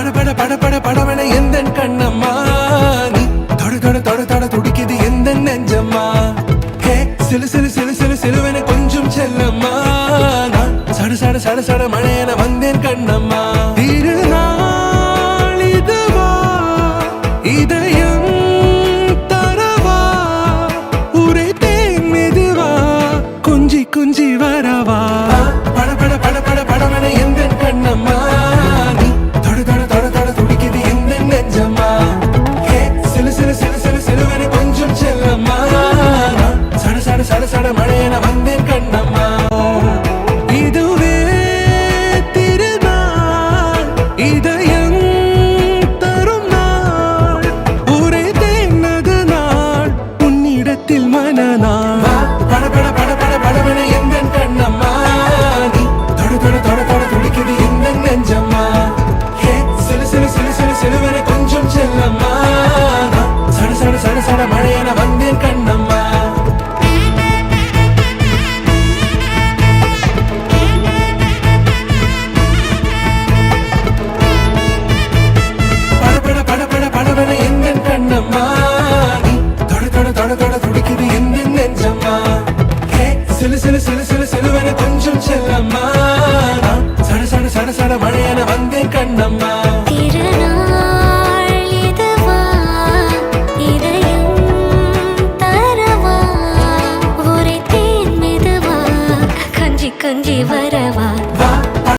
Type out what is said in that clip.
பட பட பட படவன எந்த கண்ணம்மா நீ தொட தொட தொட தொட துடிக்குது எந்த நெஞ்சம்மா ஹே சிலு சிலு சிலு சிலு சிலுவன கொஞ்சம் செல்லம்மா நான் சட சட சட சட மழையன வந்தேன் கண்ணம்மா திருநாள் இதுவா இதயம் தரவா உரைத்தேன் மெதுவா கொஞ்சி கொஞ்சி வரவா பட பட பட பட படவன எந்த கண்ணம்மா நீ தொட தொட தொட தொட துடிக்குது எந்த நெஞ்சம்மா ஹே சிலு சிலு சிலு சிலு சிலுவன கொஞ்சம் செல்லம்மா சட சட சட சட மழையன வந்தேன் கண்ணம்மா இதுவே திருநாள் இதயம் தரும் நாள் உரைத்தேன் அது நாள் உன்னிடத்தில் மனநாள் பட பட பட பட படவன எந்த கண்ணம்மா நீ தொட தொட தொட தொட துடிக்குது எந்த நெஞ்சம்மா ஹே சிலு சிலு சிலு சிலு சிலுவன கொஞ்சம் செல்லம்மா சட சட சட சட மழையன வந்தேன் கண்ணம்மா பட பட பட பட படவன எந்த கண்ணம்மா நீ தொட தொட தொட தொட துடிக்குது எந்த நெஞ்சம்மா ஹே சிலு சிலு சிலு சிலு சிலுவன கொஞ்சம் செல்லம்மா சட சட சட சட மழையன வந்தேன் கண்ணம்மா திருநாள் இதுவா இதயம் தரவா உரைத்தேன் மெதுவா கொஞ்சி கொஞ்சி வரவா வா